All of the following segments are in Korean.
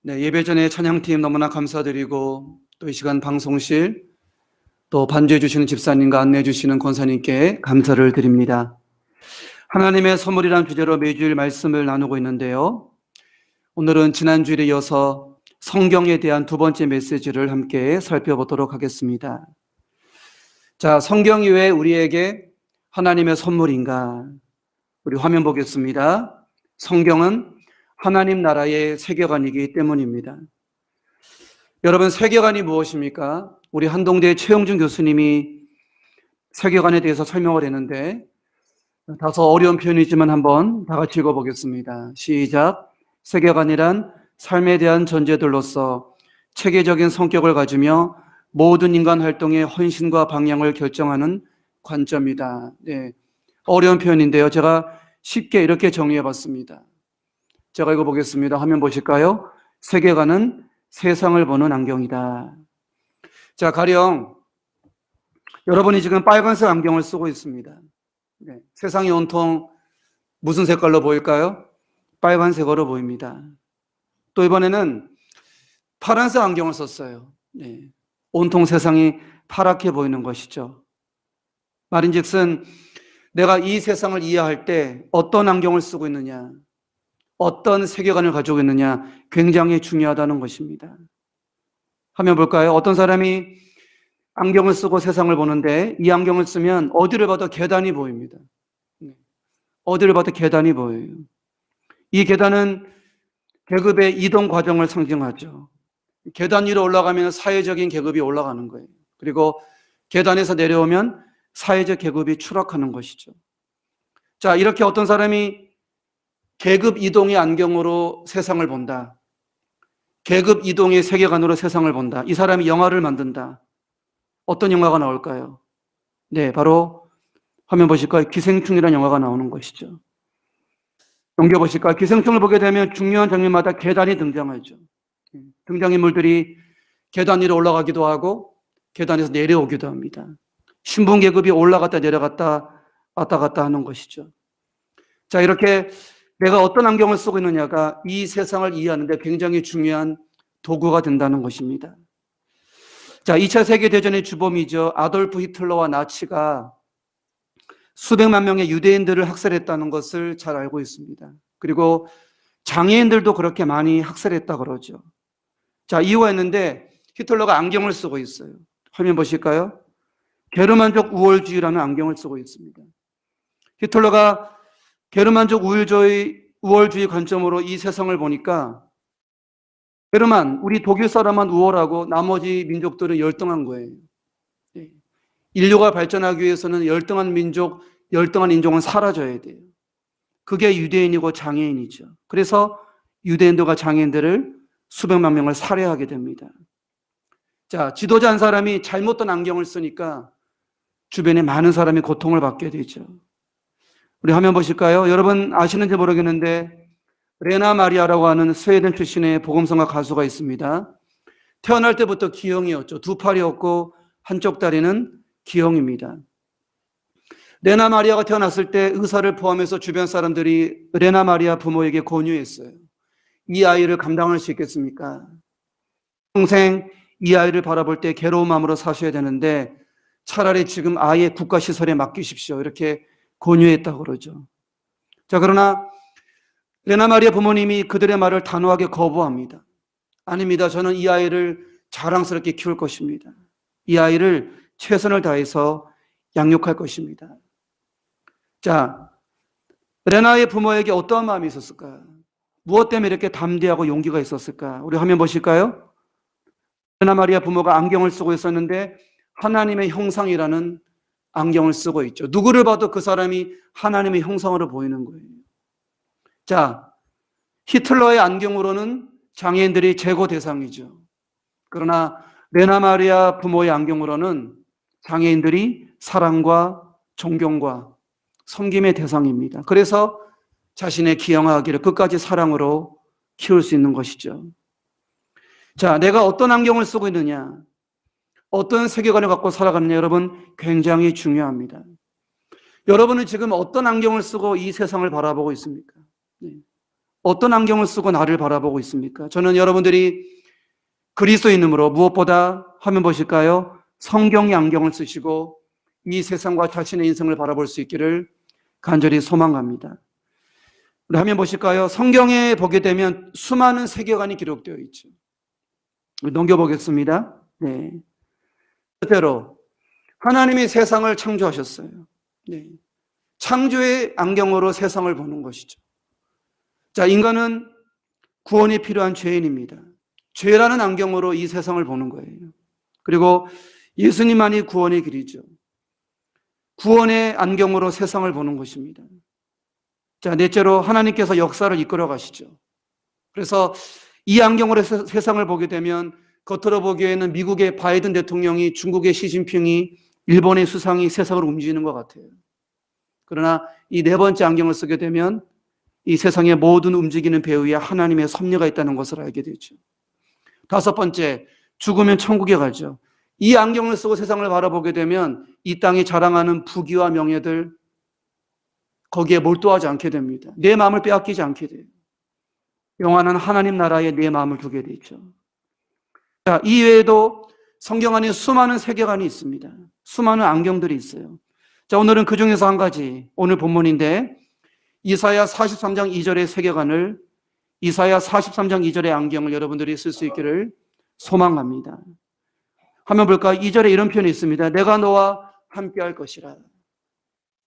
네, 예배 전에 찬양팀 너무나 감사드리고 또 이 시간 방송실 또 반주해 주시는 집사님과 안내해 주시는 권사님께 감사를 드립니다. 하나님의 선물이란 주제로 매주일 말씀을 나누고 있는데요. 오늘은 지난주일에 이어서 성경에 대한 두 번째 메시지를 함께 살펴보도록 하겠습니다. 자, 성경이 왜 우리에게 하나님의 선물인가? 우리 화면 보겠습니다. 성경은 하나님 나라의 세계관이기 때문입니다. 여러분, 세계관이 무엇입니까? 우리 한동대 최영준 교수님이 세계관에 대해서 설명을 했는데 다소 어려운 표현이지만 한번 다 같이 읽어보겠습니다. 시작. 세계관이란 삶에 대한 전제들로서 체계적인 성격을 가지며 모든 인간 활동의 헌신과 방향을 결정하는 관점이다. 네, 어려운 표현인데요. 제가 쉽게 이렇게 정리해봤습니다. 제가 읽어보겠습니다. 화면 보실까요? 세계관은 세상을 보는 안경이다. 자, 가령 여러분이 지금 빨간색 안경을 쓰고 있습니다. 네, 세상이 온통 무슨 색깔로 보일까요? 빨간색으로 보입니다. 또 이번에는 파란색 안경을 썼어요. 네, 온통 세상이 파랗게 보이는 것이죠. 말인즉슨 내가 이 세상을 이해할 때 어떤 안경을 쓰고 있느냐, 어떤 세계관을 가지고 있느냐 굉장히 중요하다는 것입니다. 화면 볼까요? 어떤 사람이 안경을 쓰고 세상을 보는데 이 안경을 쓰면 어디를 봐도 계단이 보입니다. 어디를 봐도 계단이 보여요. 이 계단은 계급의 이동 과정을 상징하죠. 계단 위로 올라가면 사회적인 계급이 올라가는 거예요. 그리고 계단에서 내려오면 사회적 계급이 추락하는 것이죠. 자, 이렇게 어떤 사람이 계급 이동의 안경으로 세상을 본다. 계급 이동의 세계관으로 세상을 본다. 이 사람이 영화를 만든다. 어떤 영화가 나올까요? 네, 바로 화면 보실까요? 기생충이라는 영화가 나오는 것이죠. 넘겨보실까요? 기생충을 보게 되면 중요한 장면마다 계단이 등장하죠. 등장인물들이 계단 위로 올라가기도 하고 계단에서 내려오기도 합니다. 신분 계급이 올라갔다 내려갔다 왔다 갔다 하는 것이죠. 자, 이렇게 내가 어떤 안경을 쓰고 있느냐가 이 세상을 이해하는 데 굉장히 중요한 도구가 된다는 것입니다. 자, 2차 세계대전의 주범이죠. 아돌프 히틀러와 나치가 수백만 명의 유대인들을 학살했다는 것을 잘 알고 있습니다. 그리고 장애인들도 그렇게 많이 학살했다 그러죠. 자, 이유가 있는데 히틀러가 안경을 쓰고 있어요. 화면 보실까요? 게르만족 우월주의라는 안경을 쓰고 있습니다. 히틀러가 게르만족 우월주의 관점으로 이 세상을 보니까 게르만, 우리 독일 사람만 우월하고 나머지 민족들은 열등한 거예요. 인류가 발전하기 위해서는 열등한 민족, 열등한 인종은 사라져야 돼요. 그게 유대인이고 장애인이죠. 그래서 유대인들과 장애인들을 수백만 명을 살해하게 됩니다. 자, 지도자 한 사람이 잘못된 안경을 쓰니까 주변에 많은 사람이 고통을 받게 되죠. 우리 화면 보실까요? 여러분 아시는지 모르겠는데 레나 마리아라고 하는 스웨덴 출신의 복음성가 가수가 있습니다. 태어날 때부터 기형이었죠. 두 팔이 없고 한쪽 다리는 기형입니다. 레나 마리아가 태어났을 때 의사를 포함해서 주변 사람들이 레나 마리아 부모에게 권유했어요. 이 아이를 감당할 수 있겠습니까? 평생 이 아이를 바라볼 때 괴로운 마음으로 사셔야 되는데 차라리 지금 아예 국가시설에 맡기십시오. 이렇게 권유했다고 그러죠. 자, 그러나 레나 마리아 부모님이 그들의 말을 단호하게 거부합니다. 아닙니다. 저는 이 아이를 자랑스럽게 키울 것입니다. 이 아이를 최선을 다해서 양육할 것입니다. 자, 레나의 부모에게 어떠한 마음이 있었을까? 무엇 때문에 이렇게 담대하고 용기가 있었을까? 우리 화면 보실까요? 레나 마리아 부모가 안경을 쓰고 있었는데 하나님의 형상이라는 안경을 쓰고 있죠. 누구를 봐도 그 사람이 하나님의 형상으로 보이는 거예요. 자, 히틀러의 안경으로는 장애인들이 제거 대상이죠. 그러나 레나 마리아 부모의 안경으로는 장애인들이 사랑과 존경과 섬김의 대상입니다. 그래서 자신의 기형아기를 끝까지 사랑으로 키울 수 있는 것이죠. 자, 내가 어떤 안경을 쓰고 있느냐, 어떤 세계관을 갖고 살아가느냐, 여러분 굉장히 어떤 안경을 쓰고 나를 바라보고 있습니까? 저는 여러분들이 그리스도인으로 무엇보다 화면 보실까요? 성경의 안경을 쓰시고 이 세상과 자신의 인생을 바라볼 수 있기를 간절히 소망합니다. 우리 화면 보실까요? 성경에 보게 되면 수많은 세계관이 기록되어 있죠. 넘겨보겠습니다. 네. 첫째로 하나님이 세상을 창조하셨어요. 네. 창조의 안경으로 세상을 보는 것이죠. 자, 인간은 구원이 필요한 죄인입니다. 죄라는 안경으로 이 세상을 보는 거예요. 그리고 예수님만이 구원의 길이죠. 구원의 안경으로 세상을 보는 것입니다. 자, 넷째로 하나님께서 역사를 이끌어 가시죠. 그래서 이 안경으로 세상을 보게 되면 겉으로 보기에는 미국의 바이든 대통령이, 중국의 시진핑이, 일본의 수상이 세상을 움직이는 것 같아요. 그러나 이 네 번째 안경을 쓰게 되면 이 세상의 모든 움직이는 배후에 하나님의 섭리가 있다는 것을 알게 되죠. 다섯 번째, 죽으면 천국에 가죠. 이 안경을 쓰고 세상을 바라보게 되면 이 땅이 자랑하는 부귀와 명예들, 거기에 몰두하지 않게 됩니다. 내 마음을 빼앗기지 않게 돼요. 영원한 하나님 나라에 내 마음을 두게 되죠. 자, 이외에도 성경 안에 수많은 세계관이 있습니다. 수많은 안경들이 있어요. 자, 오늘은 그 중에서 한 가지, 오늘 본문인데 이사야 43장 2절의 세계관을, 이사야 43장 2절의 안경을 여러분들이 쓸 수 있기를 소망합니다. 한번 볼까요? 2절에 이런 표현이 있습니다. 내가 너와 함께 할 것이라.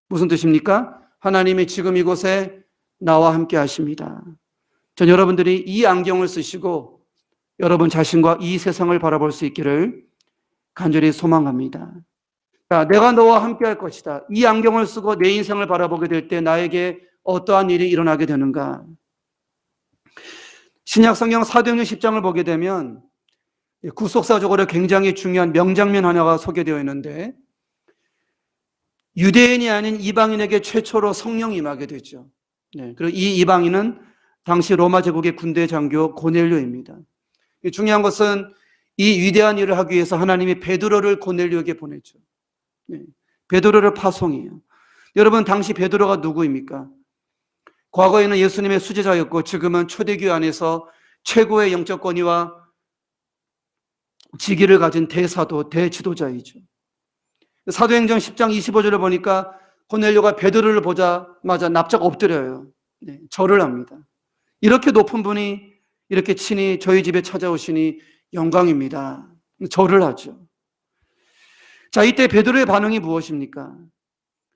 무슨 뜻입니까? 하나님이 지금 이곳에 나와 함께 하십니다. 전 여러분들이 이 안경을 쓰시고 여러분 자신과 이 세상을 바라볼 수 있기를 간절히 소망합니다. 자, 내가 너와 함께 할 것이다. 이 안경을 쓰고 내 인생을 바라보게 될 때 나에게 어떠한 일이 일어나게 되는가? 신약성경 사도행전 10장을 보게 되면 구속사적으로 굉장히 중요한 명장면 하나가 소개되어 있는데 유대인이 아닌 이방인에게 최초로 성령이 임하게 되죠. 네, 그리고 이 이방인은 당시 로마 제국의 군대 장교 고넬료입니다. 중요한 것은 이 위대한 일을 하기 위해서 하나님이 베드로를 고넬료에게 보내죠. 네, 베드로를 파송해요. 여러분, 당시 베드로가 누구입니까? 과거에는 예수님의 수제자였고 지금은 초대교회 안에서 최고의 영적 권위와 직위를 가진 대사도, 대지도자이죠. 사도행전 10장 25절을 보니까 고넬료가 베드로를 보자마자 납작 엎드려요. 네, 절을 합니다. 이렇게 높은 분이 이렇게 친히 저희 집에 찾아오시니 영광입니다. 절을 하죠. 자, 이때 베드로의 반응이 무엇입니까?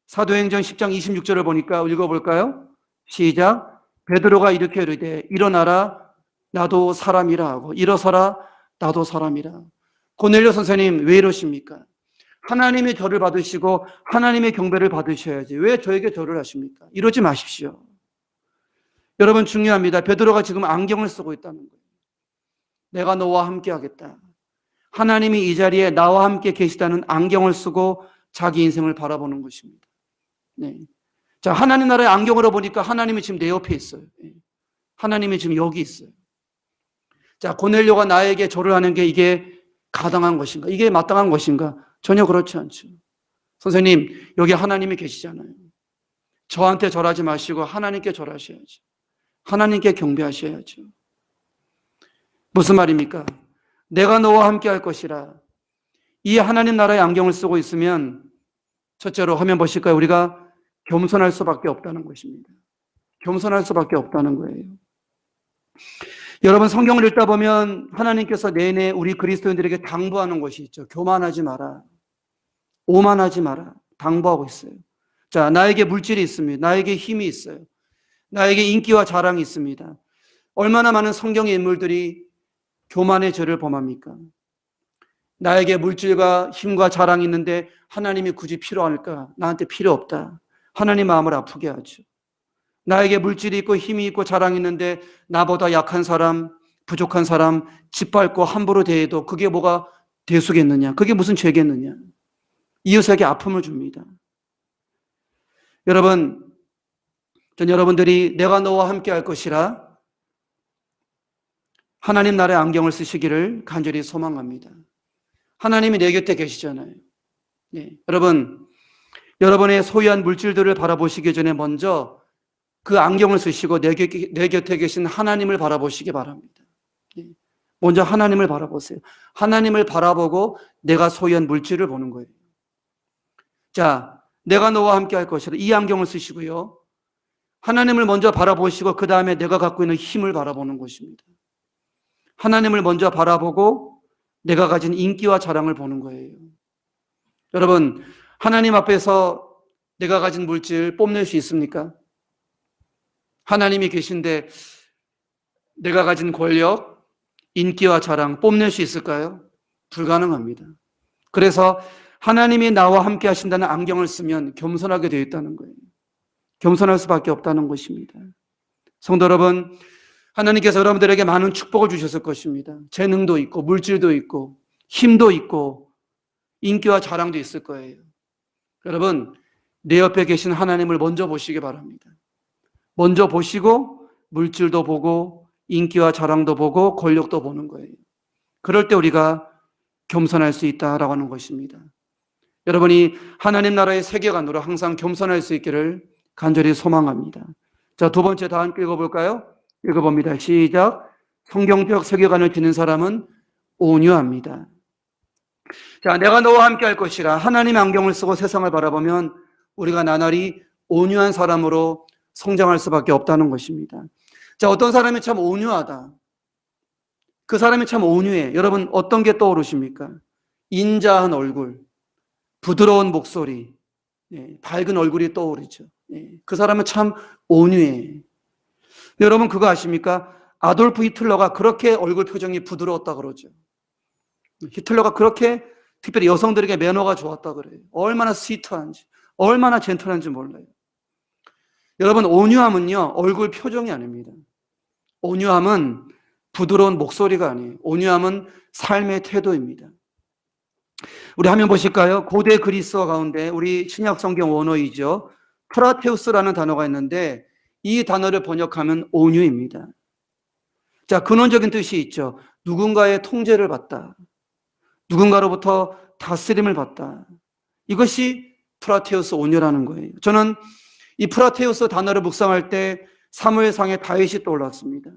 사도행전 10장 26절을 보니까 읽어볼까요? 시작. 베드로가 이렇게 이르되 일어나라 나도 사람이라 하고 일어서라 나도 사람이라. 고넬료 선생님 왜 이러십니까? 하나님의 절을 받으시고 하나님의 경배를 받으셔야지 왜 저에게 절을 하십니까? 이러지 마십시오. 여러분, 중요합니다. 베드로가 지금 안경을 쓰고 있다는 거예요. 내가 너와 함께 하겠다. 하나님이 이 자리에 나와 함께 계시다는 안경을 쓰고 자기 인생을 바라보는 것입니다. 네. 자, 하나님 나라의 안경으로 보니까 하나님이 지금 내 옆에 있어요. 하나님이 지금 여기 있어요. 자, 고넬료가 나에게 절을 하는 게 이게 가당한 것인가? 이게 마땅한 것인가? 전혀 그렇지 않죠. 선생님, 여기 하나님이 계시잖아요. 저한테 절하지 마시고 하나님께 절하셔야죠. 하나님께 경배하셔야죠. 무슨 말입니까? 내가 너와 함께 할 것이라. 이 하나님 나라의 안경을 쓰고 있으면 첫째로 화면 보실까요? 우리가 겸손할 수밖에 없다는 것입니다. 겸손할 수밖에 없다는 거예요. 여러분, 성경을 읽다 보면 하나님께서 내내 우리 그리스도인들에게 당부하는 것이 있죠. 교만하지 마라. 오만하지 마라. 당부하고 있어요. 자, 나에게 물질이 있습니다. 나에게 힘이 있어요. 나에게 인기와 자랑이 있습니다. 얼마나 많은 성경의 인물들이 교만의 죄를 범합니까? 나에게 물질과 힘과 자랑이 있는데 하나님이 굳이 필요할까? 나한테 필요 없다. 하나님 마음을 아프게 하죠. 나에게 물질이 있고 힘이 있고 자랑이 있는데 나보다 약한 사람, 부족한 사람 짓밟고 함부로 대해도 그게 뭐가 대수겠느냐? 그게 무슨 죄겠느냐? 이웃에게 아픔을 줍니다. 여러분, 전 여러분들이 내가 너와 함께 할 것이라 하나님 나라의 안경을 쓰시기를 간절히 소망합니다. 하나님이 내 곁에 계시잖아요. 네. 여러분, 여러분의 소유한 물질들을 바라보시기 전에 먼저 그 안경을 쓰시고 내 곁에 계신 하나님을 바라보시기 바랍니다. 먼저 하나님을 바라보세요. 하나님을 바라보고 내가 소유한 물질을 보는 거예요. 자, 내가 너와 함께 할 것이라 이 안경을 쓰시고요. 하나님을 먼저 바라보시고 그 다음에 내가 갖고 있는 힘을 바라보는 것입니다. 하나님을 먼저 바라보고 내가 가진 인기와 자랑을 보는 거예요. 여러분, 하나님 앞에서 내가 가진 물질 뽐낼 수 있습니까? 하나님이 계신데 내가 가진 권력, 인기와 자랑 뽐낼 수 있을까요? 불가능합니다. 그래서 하나님이 나와 함께 하신다는 안경을 쓰면 겸손하게 되어 있다는 거예요. 겸손할 수밖에 없다는 것입니다. 성도 여러분, 하나님께서 여러분들에게 많은 축복을 주셨을 것입니다. 재능도 있고 물질도 있고 힘도 있고 인기와 자랑도 있을 거예요. 여러분, 내 옆에 계신 하나님을 먼저 보시기 바랍니다. 먼저 보시고 물질도 보고 인기와 자랑도 보고 권력도 보는 거예요. 그럴 때 우리가 겸손할 수 있다라고 하는 것입니다. 여러분이 하나님 나라의 세계관으로 항상 겸손할 수 있기를 간절히 소망합니다. 자, 두 번째 다 함께 읽어볼까요? 읽어봅니다. 시작. 성경적 세계관을 지닌 사람은 온유합니다. 자, 내가 너와 함께 할 것이라 하나님의 안경을 쓰고 세상을 바라보면 우리가 나날이 온유한 사람으로 성장할 수밖에 없다는 것입니다. 자, 어떤 사람이 참 온유하다. 그 사람이 참 온유해. 여러분, 어떤 게 떠오르십니까? 인자한 얼굴, 부드러운 목소리, 밝은 얼굴이 떠오르죠. 그 사람은 참 온유해. 여러분, 그거 아십니까? 아돌프 히틀러가 그렇게 얼굴 표정이 부드러웠다 그러죠. 히틀러가 그렇게 특별히 여성들에게 매너가 좋았다 그래요. 얼마나 스위트한지, 얼마나 젠틀한지 몰라요. 여러분, 온유함은요, 얼굴 표정이 아닙니다. 온유함은 부드러운 목소리가 아니에요. 온유함은 삶의 태도입니다. 우리 화면 보실까요? 고대 그리스어 가운데 우리 신약 성경 원어이죠. 프라테우스라는 단어가 있는데 이 단어를 번역하면 온유입니다. 자, 근원적인 뜻이 있죠. 누군가의 통제를 받다. 누군가로부터 다스림을 받다. 이것이 프라테우스 온유라는 거예요. 저는 이 프라테우스 단어를 묵상할 때 사무엘상의 다윗이 떠올랐습니다.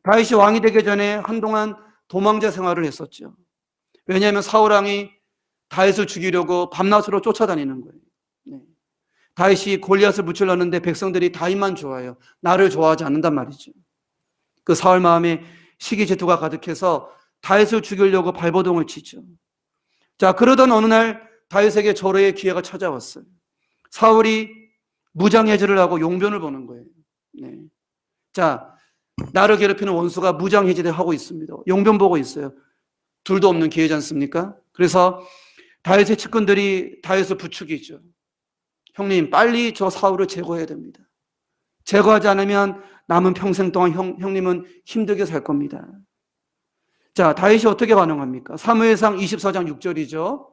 다윗이 왕이 되기 전에 한동안 도망자 생활을 했었죠. 왜냐하면 사울왕이 다윗을 죽이려고 밤낮으로 쫓아다니는 거예요. 다윗이 골리앗을 무찔렀는데 백성들이 다윗만 좋아해요. 나를 좋아하지 않는단 말이죠. 그 사울 마음에 시기 질투가 가득해서 다윗을 죽이려고 발버둥을 치죠. 자, 그러던 어느 날 다윗에게 절호의 기회가 찾아왔어요. 사울이 무장해제를 하고 용변을 보는 거예요. 자, 나를 괴롭히는 원수가 무장해제를 하고 있습니다. 용변 보고 있어요. 둘도 없는 기회지 않습니까? 그래서 다윗의 측근들이 다윗을 부추기죠. 형님, 빨리 저 사울을 제거해야 됩니다. 제거하지 않으면 남은 평생 동안 형님은 힘들게 살 겁니다. 자, 다윗이 어떻게 반응합니까? 사무엘상 24장 6절이죠.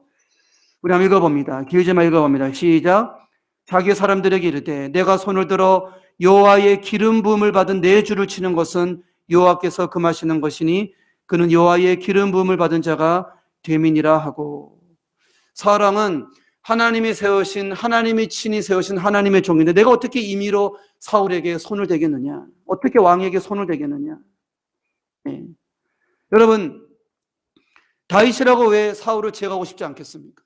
우리 한번 읽어봅니다. 길지만 읽어봅니다. 시작. 자기 사람들에게 이르되 내가 손을 들어 여호와의 기름 부음을 받은 내 주를 치는 것은 여호와께서 금하시는 것이니 그는 여호와의 기름 부음을 받은 자가 됨이니라 하고. 사울왕은 하나님이 세우신, 하나님이 친히 세우신 하나님의 종인데 내가 어떻게 임의로 사울에게 손을 대겠느냐? 어떻게 왕에게 손을 대겠느냐? 여러분, 다윗이라고 왜 사울을 제거하고 싶지 않겠습니까?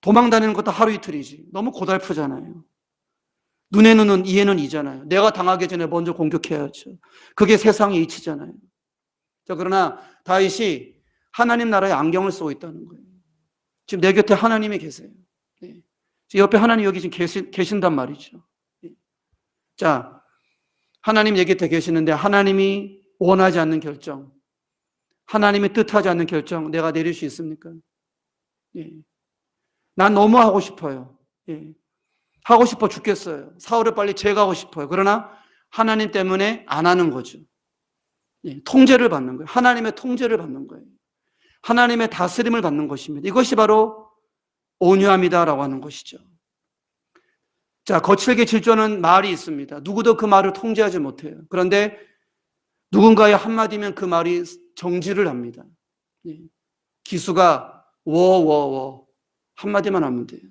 도망 다니는 것도 하루 이틀이지. 너무 고달프잖아요. 눈에는 눈, 이에는 이잖아요. 내가 당하기 전에 먼저 공격해야죠. 그게 세상의 이치잖아요. 자, 그러나 다윗이 하나님 나라의 안경을 쓰고 있다는 거예요. 지금 내 곁에 하나님이 계세요. 지금 옆에 하나님 여기 지금 계신단 말이죠. 자, 하나님 내 곁에 계시는데 하나님이 원하지 않는 결정, 하나님이 뜻하지 않는 결정 내가 내릴 수 있습니까? 난 너무 하고 싶어요. 하고 싶어 죽겠어요. 사울을 빨리 제거하고 싶어요. 그러나 하나님 때문에 안 하는 거죠. 통제를 받는 거예요. 하나님의 통제를 받는 거예요. 하나님의 다스림을 받는 것입니다. 이것이 바로 온유함이다라고 하는 것이죠. 자, 거칠게 질주하는 말이 있습니다. 누구도 그 말을 통제하지 못해요. 그런데 누군가의 한마디면 그 말이 정지를 합니다. 기수가 워워워 한마디만 하면 돼요.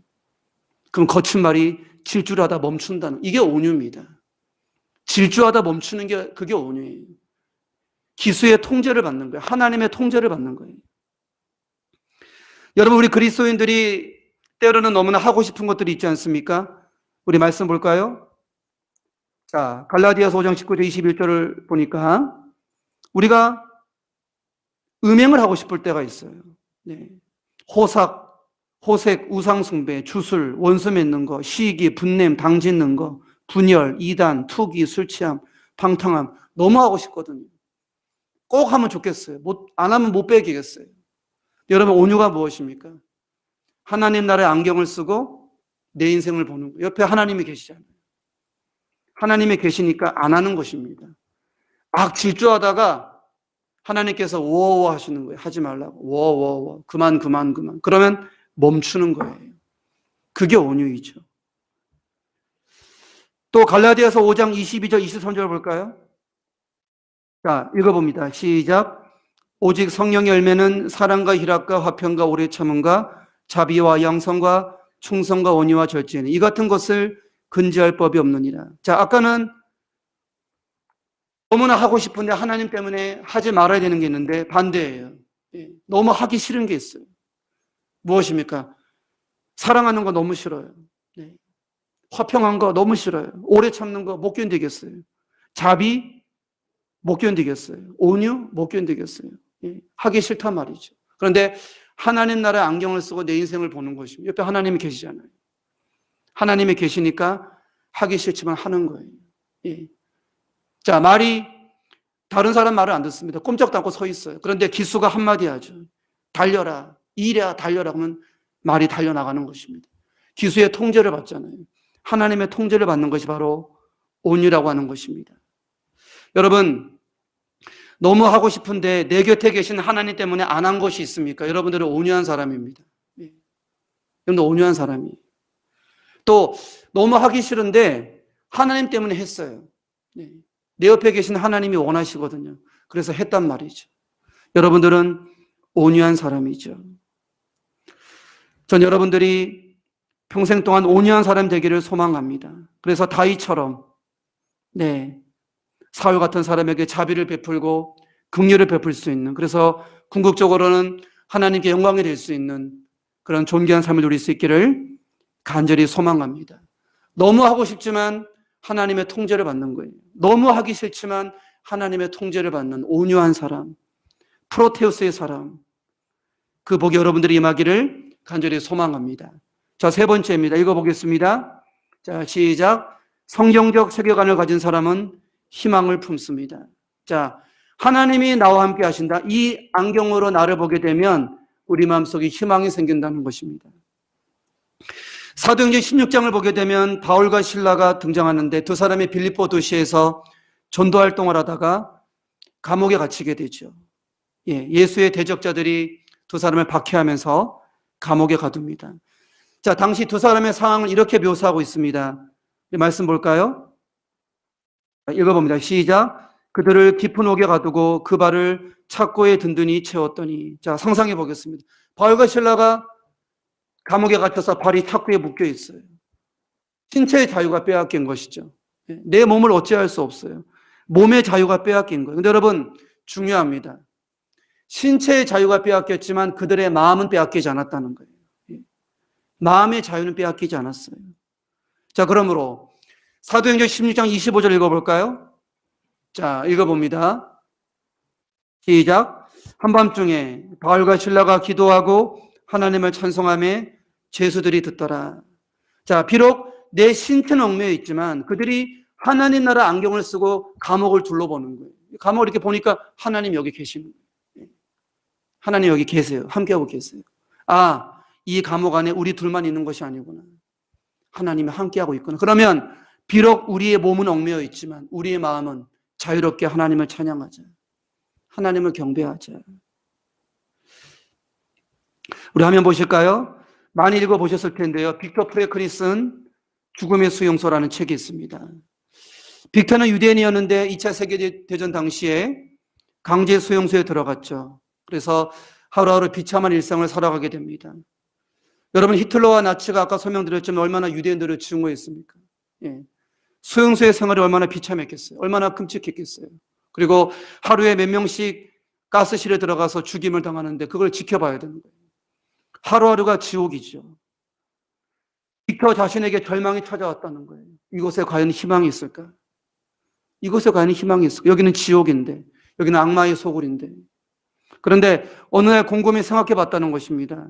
그럼 거친 말이 질주를 하다 멈춘다는, 이게 온유입니다. 질주하다 멈추는 게 그게 온유예요. 기수의 통제를 받는 거예요. 하나님의 통제를 받는 거예요. 여러분, 우리 그리스도인들이 때로는 너무나 하고 싶은 것들이 있지 않습니까? 우리 말씀 볼까요? 자, 갈라디아서 5장 19절 21절을 보니까 우리가 음행을 하고 싶을 때가 있어요. 네. 호색, 우상숭배, 주술, 원수 맺는 거, 시기, 분냄, 당 짓는 거, 분열, 이단, 투기, 술취함, 방탕함 너무 하고 싶거든요. 꼭 하면 좋겠어요. 안 하면 못 빼기겠어요. 여러분, 온유가 무엇입니까? 하나님 나라의 안경을 쓰고 내 인생을 보는 거예요. 옆에 하나님이 계시잖아요. 하나님이 계시니까 안 하는 것입니다. 막 질주하다가 하나님께서 워워 하시는 거예요. 하지 말라고. 워워 그만. 그러면 멈추는 거예요. 그게 온유이죠. 또 갈라디아서 5장 22절 23절 볼까요? 자, 읽어봅니다. 시작. 오직 성령의 열매는 사랑과 희락과 화평과 오래 참음과 자비와 양성과 충성과 온유와 절제는 이 같은 것을 금지할 법이 없느니라. 자, 아까는 너무나 하고 싶은데 하나님 때문에 하지 말아야 되는 게 있는데 반대예요. 너무 하기 싫은 게 있어요. 무엇입니까? 사랑하는 거 너무 싫어요. 화평한 거 너무 싫어요. 오래 참는 거 못 견디겠어요. 자비 못 견디겠어요. 온유 못 견디겠어요. 하기 싫단 말이죠. 그런데 하나님 나라의 안경을 쓰고 내 인생을 보는 것입니다. 옆에 하나님이 계시잖아요. 하나님이 계시니까 하기 싫지만 하는 거예요. 자, 말이 다른 사람 말을 안 듣습니다. 꼼짝도 않고 서 있어요. 그런데 기수가 한마디 하죠. 달려라. 이랴 달려라 하면 말이 달려나가는 것입니다. 기수의 통제를 받잖아요. 하나님의 통제를 받는 것이 바로 온유라고 하는 것입니다. 여러분, 너무 하고 싶은데 내 곁에 계신 하나님 때문에 안 한 것이 있습니까? 여러분들은 온유한 사람입니다. 여러분들 온유한 사람이에요. 또 너무 하기 싫은데 하나님 때문에 했어요. 내 옆에 계신 하나님이 원하시거든요. 그래서 했단 말이죠. 여러분들은 온유한 사람이죠. 전 여러분들이 평생 동안 온유한 사람 되기를 소망합니다. 그래서 다윗처럼 사울 같은 사람에게 자비를 베풀고 긍휼을 베풀 수 있는, 그래서 궁극적으로는 하나님께 영광이 될 수 있는 그런 존귀한 삶을 누릴 수 있기를 간절히 소망합니다. 너무 하고 싶지만 하나님의 통제를 받는 거예요. 너무 하기 싫지만 하나님의 통제를 받는 온유한 사람, 프로테우스의 사람, 그 복이 여러분들이 임하기를 간절히 소망합니다. 자, 세 번째입니다. 읽어보겠습니다. 자, 시작. 성경적 세계관을 가진 사람은 희망을 품습니다. 자, 하나님이 나와 함께 하신다. 이 안경으로 나를 보게 되면 우리 마음속에 희망이 생긴다는 것입니다. 사도행전 16장을 보게 되면 바울과 실라가 등장하는데 두 사람이 빌립보 도시에서 전도 활동을 하다가 감옥에 갇히게 되죠. 예수의 대적자들이 두 사람을 박해하면서 감옥에 가둡니다. 자, 당시 두 사람의 상황을 이렇게 묘사하고 있습니다. 말씀 볼까요? 읽어봅니다. 시작. 그들을 깊은 옥에 가두고 그 발을 착고에 든든히 채웠더니. 자, 상상해 보겠습니다. 바울과 실라가 감옥에 갇혀서 발이 탁구에 묶여 있어요. 신체의 자유가 빼앗긴 것이죠. 내 몸을 어찌할 수 없어요. 몸의 자유가 빼앗긴 거예요. 근데 여러분, 중요합니다. 신체의 자유가 빼앗겼지만 그들의 마음은 빼앗기지 않았다는 거예요. 마음의 자유는 빼앗기지 않았어요. 자, 그러므로 사도행전 16장 25절 읽어볼까요? 자, 읽어봅니다. 시작. 한밤중에 바울과 실라가 기도하고 하나님을 찬송하며 죄수들이 듣더라. 자, 비록 내 신체는 얽매여 있지만 그들이 하나님 나라 안경을 쓰고 감옥을 둘러보는 거예요. 감옥을 이렇게 보니까 하나님 여기 계시는 거예요. 하나님 여기 계세요. 함께하고 계세요. 아, 이 감옥 안에 우리 둘만 있는 것이 아니구나. 하나님이 함께하고 있구나. 그러면 비록 우리의 몸은 얽매여 있지만 우리의 마음은 자유롭게 하나님을 찬양하자. 하나님을 경배하자. 우리 화면 보실까요? 많이 읽어보셨을 텐데요. 빅터 프랭클이 쓴 죽음의 수용소라는 책이 있습니다. 빅터는 유대인이었는데 2차 세계대전 당시에 강제 수용소에 들어갔죠. 그래서 하루하루 비참한 일상을 살아가게 됩니다. 여러분, 히틀러와 나치가 아까 설명드렸지만 얼마나 유대인들을 증오했습니까? 수용소의 생활이 얼마나 비참했겠어요. 얼마나 끔찍했겠어요. 그리고 하루에 몇 명씩 가스실에 들어가서 죽임을 당하는데 그걸 지켜봐야 되는 거예요. 하루하루가 지옥이죠. 빅터 자신에게 절망이 찾아왔다는 거예요. 이곳에 과연 희망이 있을까? 이곳에 과연 희망이 있을까? 여기는 지옥인데, 여기는 악마의 소굴인데. 그런데 어느 날 곰곰이 생각해 봤다는 것입니다.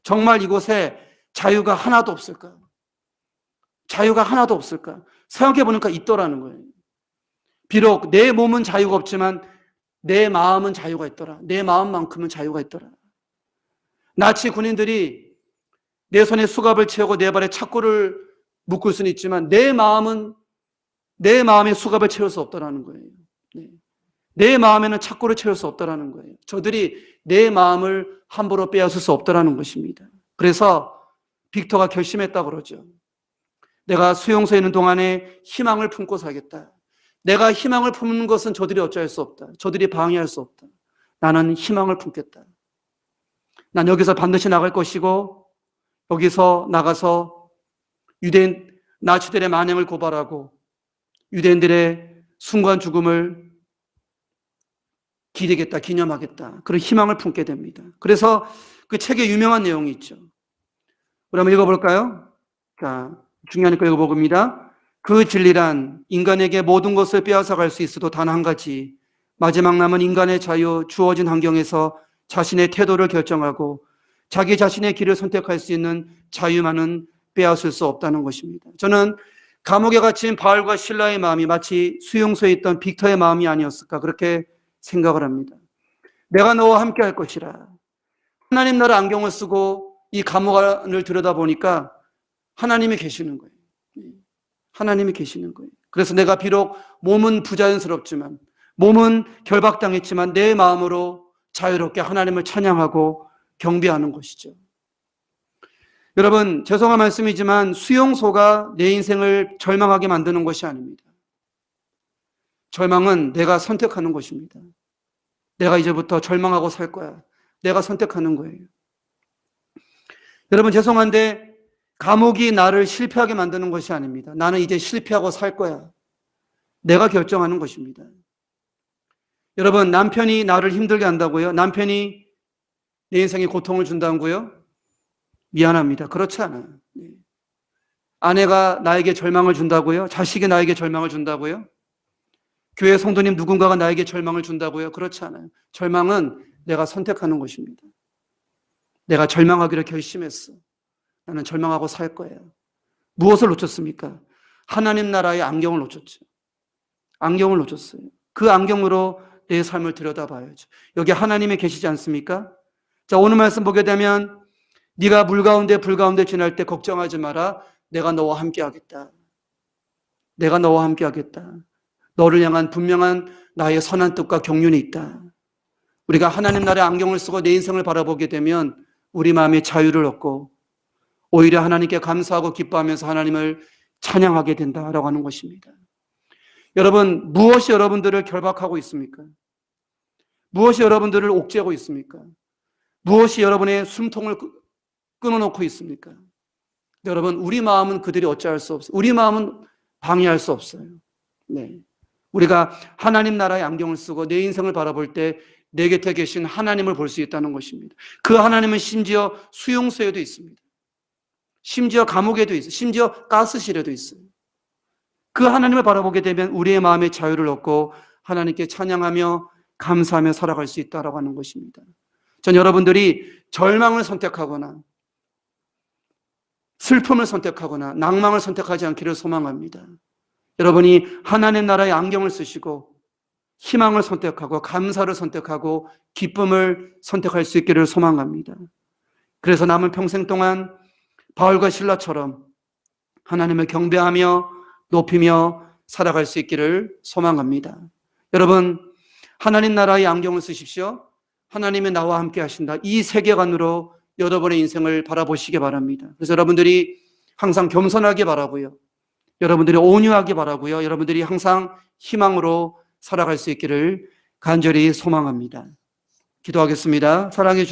정말 이곳에 자유가 하나도 없을까? 자유가 하나도 없을까? 생각해 보니까 있더라는 거예요. 비록 내 몸은 자유가 없지만 내 마음은 자유가 있더라. 내 마음만큼은 자유가 있더라. 나치 군인들이 내 손에 수갑을 채우고 내 발에 착고를 묶을 수는 있지만 내 마음에 수갑을 채울 수 없다라는 거예요. 내 마음에는 착고를 채울 수 없다라는 거예요. 저들이 내 마음을 함부로 빼앗을 수 없다라는 것입니다. 그래서 빅터가 결심했다고 그러죠. 내가 수용소에 있는 동안에 희망을 품고 살겠다. 내가 희망을 품는 것은 저들이 어찌할 수 없다. 저들이 방해할 수 없다. 나는 희망을 품겠다. 난 여기서 반드시 나갈 것이고 여기서 나가서 유대인 나치들의 만행을 고발하고 유대인들의 순간 죽음을 기리겠다, 기념하겠다. 그런 희망을 품게 됩니다. 그래서 그 책에 유명한 내용이 있죠. 우리 한번 읽어볼까요? 자, 중요하니까 읽어봅니다. 그 진리란 인간에게 모든 것을 빼앗아갈 수 있어도 단 한 가지, 마지막 남은 인간의 자유, 주어진 환경에서 자신의 태도를 결정하고 자기 자신의 길을 선택할 수 있는 자유만은 빼앗을 수 없다는 것입니다. 저는 감옥에 갇힌 바울과 실라의 마음이 마치 수용소에 있던 빅터의 마음이 아니었을까 그렇게 생각을 합니다. 내가 너와 함께 할 것이라. 하나님 나라 안경을 쓰고 이 감옥 안을 들여다보니까 하나님이 계시는 거예요. 하나님이 계시는 거예요. 그래서 내가 비록 몸은 부자연스럽지만 몸은 결박당했지만 내 마음으로 자유롭게 하나님을 찬양하고 경배하는 것이죠. 여러분, 죄송한 말씀이지만 수용소가 내 인생을 절망하게 만드는 것이 아닙니다. 절망은 내가 선택하는 것입니다. 내가 이제부터 절망하고 살 거야. 내가 선택하는 거예요. 여러분, 죄송한데 감옥이 나를 실패하게 만드는 것이 아닙니다. 나는 이제 실패하고 살 거야. 내가 결정하는 것입니다. 여러분, 남편이 나를 힘들게 한다고요? 남편이 내 인생에 고통을 준다고요? 미안합니다. 그렇지 않아요. 아내가 나에게 절망을 준다고요? 자식이 나에게 절망을 준다고요? 교회 성도님 누군가가 나에게 절망을 준다고요? 그렇지 않아요. 절망은 내가 선택하는 것입니다. 내가 절망하기로 결심했어. 나는 절망하고 살 거예요. 무엇을 놓쳤습니까? 하나님 나라의 안경을 놓쳤죠. 안경을 놓쳤어요. 그 안경으로 내 삶을 들여다봐야죠. 여기 하나님이 계시지 않습니까? 자, 오늘 말씀 보게 되면 네가 물 가운데 불 가운데 지날 때 걱정하지 마라. 내가 너와 함께 하겠다. 내가 너와 함께 하겠다. 너를 향한 분명한 나의 선한 뜻과 경륜이 있다. 우리가 하나님 나라의 안경을 쓰고 내 인생을 바라보게 되면 우리 마음에 자유를 얻고 오히려 하나님께 감사하고 기뻐하면서 하나님을 찬양하게 된다라고 하는 것입니다. 여러분, 무엇이 여러분들을 결박하고 있습니까? 무엇이 여러분들을 옥죄하고 있습니까? 무엇이 여러분의 숨통을 끊어놓고 있습니까? 여러분, 우리 마음은 그들이 어찌할 수 없어요. 우리 마음은 방해할 수 없어요. 네. 우리가 하나님 나라의 안경을 쓰고 내 인생을 바라볼 때 내 곁에 계신 하나님을 볼 수 있다는 것입니다. 그 하나님은 심지어 수용소에도 있습니다. 심지어 감옥에도 있어요. 심지어 가스실에도 있어요. 그 하나님을 바라보게 되면 우리의 마음에 자유를 얻고 하나님께 찬양하며 감사하며 살아갈 수 있다라고 하는 것입니다. 전 여러분들이 절망을 선택하거나 슬픔을 선택하거나 낭망을 선택하지 않기를 소망합니다. 여러분이 하나님 나라의 안경을 쓰시고 희망을 선택하고 감사를 선택하고 기쁨을 선택할 수 있기를 소망합니다. 그래서 남은 평생 동안 바울과 실라처럼 하나님을 경배하며 높이며 살아갈 수 있기를 소망합니다. 여러분, 하나님 나라의 안경을 쓰십시오. 하나님이 나와 함께 하신다. 이 세계관으로 여러분의 인생을 바라보시기 바랍니다. 그래서 여러분들이 항상 겸손하게 바라고요. 여러분들이 온유하게 바라고요. 여러분들이 항상 희망으로 살아갈 수 있기를 간절히 소망합니다. 기도하겠습니다. 사랑해 주셔서